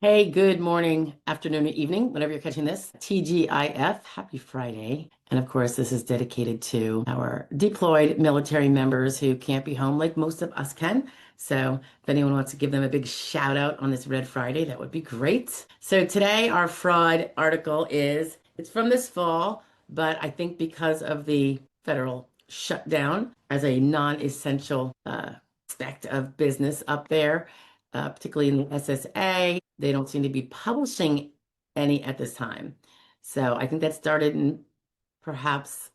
Hey, good morning, afternoon, or evening, whenever you're catching this. TGIF, happy Friday. And of course, this is dedicated to our deployed military members who can't be home like most of us can. So if anyone wants to give them a big shout out on this Red Friday, that would be great. So today, our fraud article it's from this fall, but I think because of the federal shutdown as a non-essential aspect of business up there, particularly in the SSA. They don't seem to be publishing any at this time. So I think that started in perhaps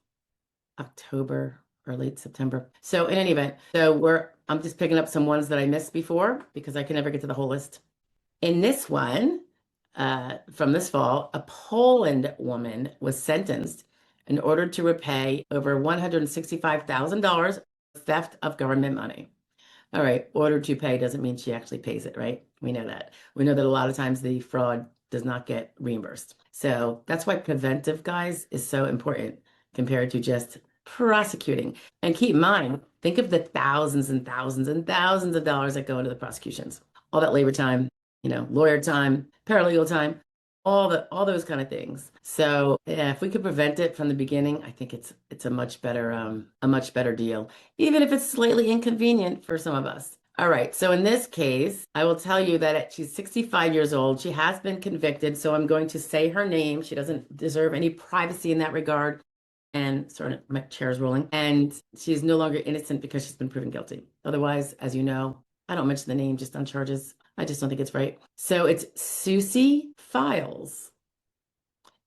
October or late September. So in any event, I'm just picking up some ones that I missed before because I can never get to the whole list. In this one, from this fall, a Poland woman was sentenced in order to repay over $165,000 theft of government money. All right, order to pay doesn't mean she actually pays it, right? We know that. We know that a lot of times the fraud does not get reimbursed. So that's why preventive, guys, is so important compared to just prosecuting. And keep in mind, think of the thousands and thousands and thousands of dollars that go into the prosecutions. All that labor time, lawyer time, paralegal time, all those kind of things. So yeah, if we could prevent it from the beginning, I think it's a much better deal, even if it's slightly inconvenient for some of us. All right, so in this case, I will tell you that she's 65 years old. She has been convicted, so I'm going to say her name. She doesn't deserve any privacy in that regard. And sorry, my chair is rolling. And she's no longer innocent because she's been proven guilty. Otherwise, as you know, I don't mention the name just on charges. I just don't think it's right. So it's Susie Files,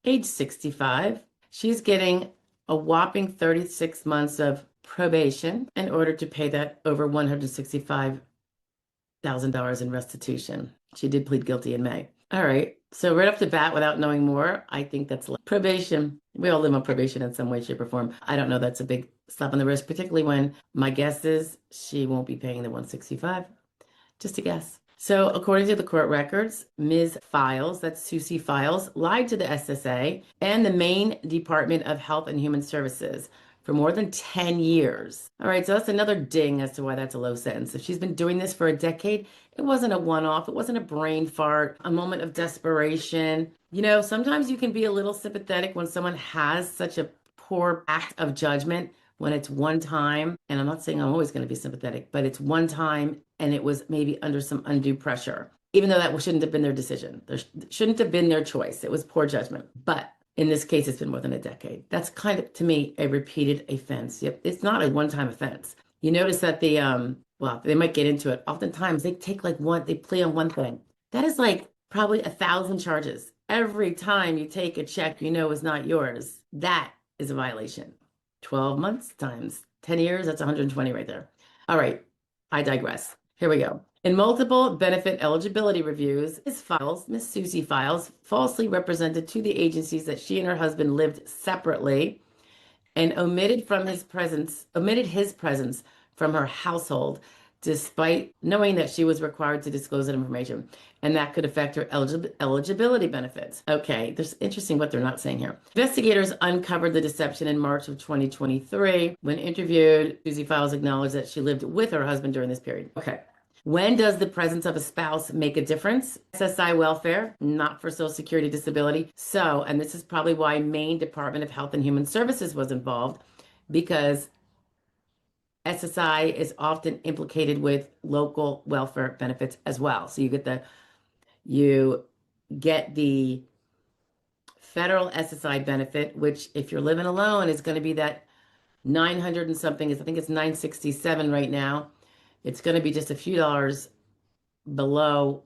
age 65. She's getting a whopping 36 months of probation in order to pay that over $165,000 in restitution. She did plead guilty in May. All right. So right off the bat, without knowing more, I think that's probation. We all live on probation in some way, shape, or form. I don't know. That's a big slap on the wrist, particularly when my guess is she won't be paying the 165. Just a guess. So, according to the court records, Ms. Files, that's Susie Files, lied to the SSA and the Maine Department of Health and Human Services for more than 10 years. All right, so that's another ding as to why that's a low sentence. If she's been doing this for a decade, it wasn't a one-off, it wasn't a brain fart, a moment of desperation. Sometimes you can be a little sympathetic when someone has such a poor act of judgment when it's one time, and I'm not saying I'm always going to be sympathetic, but it's one time and it was maybe under some undue pressure, even though that shouldn't have been their decision. There shouldn't have been their choice. It was poor judgment. But in this case, it's been more than a decade. That's kind of, to me, a repeated offense. Yep, it's not a one-time offense. You notice that well, they might get into it. Oftentimes they take they plea on one thing. That is like probably 1,000 charges. Every time you take a check is not yours, that is a violation. 12 months times 10 years, that's 120 right there. All right, I digress. Here we go. In multiple benefit eligibility reviews, Miss Susie Files, falsely represented to the agencies that she and her husband lived separately and omitted his presence from her household, despite knowing that she was required to disclose that information, and that could affect her eligibility benefits. Okay, there's interesting what they're not saying here. Investigators uncovered the deception in March of 2023. When interviewed, Susie Files acknowledged that she lived with her husband during this period. Okay. When does the presence of a spouse make a difference? SSI welfare, not for Social Security disability. So, and this is probably why Maine Department of Health and Human Services was involved, because SSI is often implicated with local welfare benefits as well. So you get the federal SSI benefit, which if you're living alone is going to be that 900 and something. I think it's 967 right now. It's going to be just a few dollars below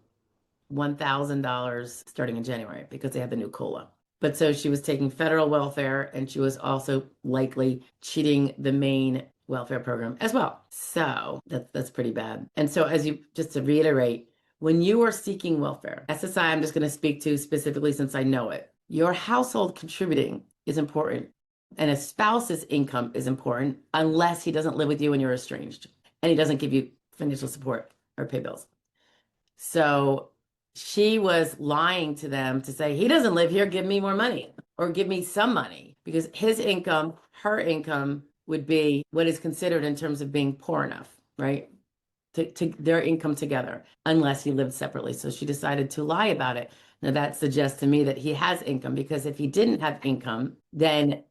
$1,000 starting in January because they have the new COLA. But so she was taking federal welfare and she was also likely cheating the Maine welfare program as well. So that's pretty bad. And so just to reiterate, when you are seeking welfare, SSI, I'm just going to speak to specifically since I know it. Your household contributing is important. And a spouse's income is important unless he doesn't live with you and you're estranged and he doesn't give you financial support or pay bills. So she was lying to them to say, he doesn't live here, give me more money or give me some money, because his income, her income would be what is considered in terms of being poor enough, right? to their income together unless he lived separately. So she decided to lie about it. Now that suggests to me that he has income, because if he didn't have income, then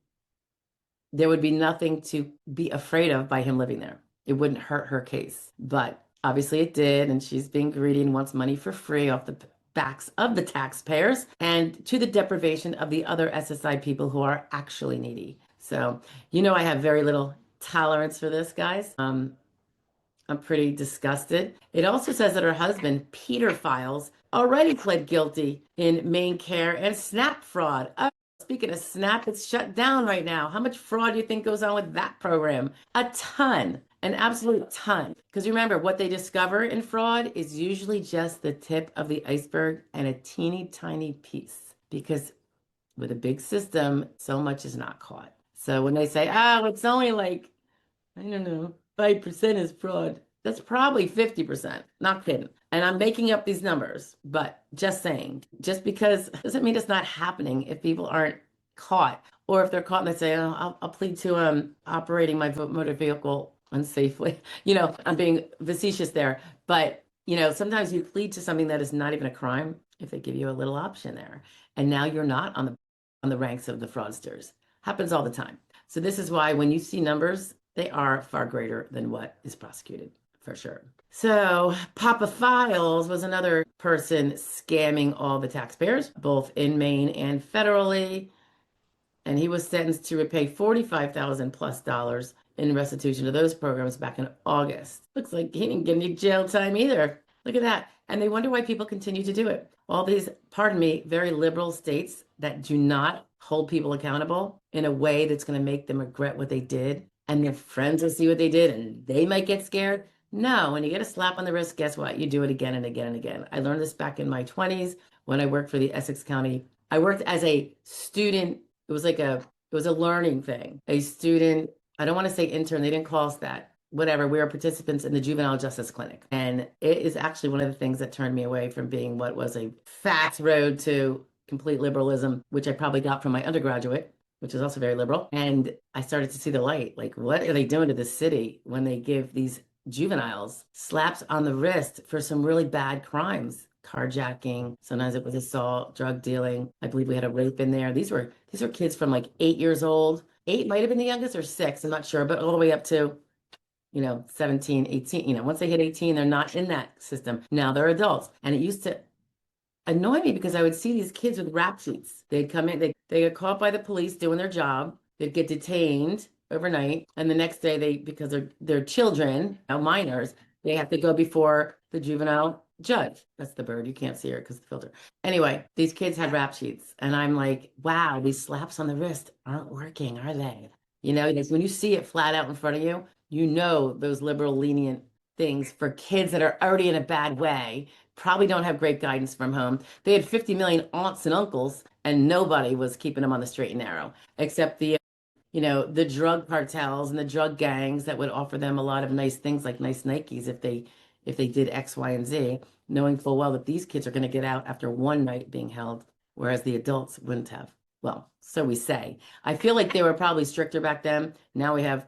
there would be nothing to be afraid of by him living there. It wouldn't hurt her case. But obviously it did, and she's being greedy and wants money for free off the backs of the taxpayers and to the deprivation of the other SSI people who are actually needy. So, I have very little tolerance for this, guys. I'm pretty disgusted. It also says that her husband, Peter Files, already pled guilty in Maine care and SNAP fraud. Oh, speaking of SNAP, it's shut down right now. How much fraud do you think goes on with that program? A ton, an absolute ton. Because remember, what they discover in fraud is usually just the tip of the iceberg and a teeny tiny piece. Because with a big system, so much is not caught. So when they say, oh, it's only like, I don't know, 5% is fraud. That's probably 50%. Not kidding. And I'm making up these numbers, but just saying, just because doesn't mean it's not happening if people aren't caught, or if they're caught and they say, oh, I'll plead to operating my motor vehicle unsafely. I'm being facetious there, but sometimes you plead to something that is not even a crime if they give you a little option there, and now you're not on the ranks of the fraudsters. Happens all the time. So this is why when you see numbers, they are far greater than what is prosecuted, for sure. So Papa Files was another person scamming all the taxpayers, both in Maine and federally. And he was sentenced to repay $45,000 plus in restitution to those programs back in August. Looks like he didn't get any jail time either. Look at that. And they wonder why people continue to do it. All these, pardon me, very liberal states that do not hold people accountable in a way that's going to make them regret what they did, and their friends will see what they did and they might get scared. No, when you get a slap on the wrist, guess what? You do it again and again and again. I learned this back in my 20s when I worked for the Essex County. I worked as a student. It was a learning thing. A student, I don't want to say intern, they didn't call us that. Whatever, we were participants in the juvenile justice clinic. And it is actually one of the things that turned me away from being what was a fast road to complete liberalism, which I probably got from my undergraduate, which is also very liberal. And I started to see the light. Like, what are they doing to the city when they give these juveniles slaps on the wrist for some really bad crimes? Carjacking, sometimes it was assault, drug dealing. I believe we had a rape in there. These were kids from like 8 years old. 8 might have been the youngest, or 6, I'm not sure, but all the way up to 17, 18. Once they hit 18, they're not in that system. Now they're adults. And it used to annoy me because I would see these kids with rap sheets. They'd come in, they get caught by the police doing their job. They'd get detained overnight. And the next day, because they're children, minors, they have to go before the juvenile judge. That's the bird. You can't see her because of the filter. Anyway, these kids had rap sheets. And I'm like, wow, these slaps on the wrist aren't working, are they? When you see it flat out in front of you, those liberal lenient things for kids that are already in a bad way, probably don't have great guidance from home. They had 50 million aunts and uncles, and nobody was keeping them on the straight and narrow, except the drug cartels and the drug gangs that would offer them a lot of nice things like nice Nikes if they did X, Y, and Z, knowing full well that these kids are going to get out after one night being held, whereas the adults wouldn't have. Well, so we say. I feel like they were probably stricter back then. Now we have,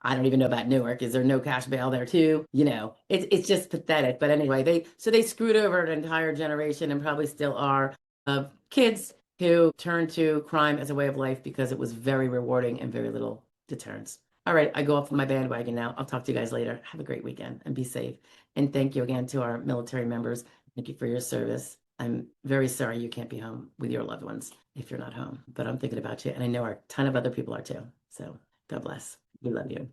I don't even know about Newark. Is there no cash bail there too? It's just pathetic. But anyway, they screwed over an entire generation, and probably still are, of kids who turned to crime as a way of life because it was very rewarding and very little deterrence. All right, I go off my bandwagon now. I'll talk to you guys later. Have a great weekend and be safe. And thank you again to our military members. Thank you for your service. I'm very sorry you can't be home with your loved ones if you're not home, but I'm thinking about you, and I know a ton of other people are too. So God bless. We love you.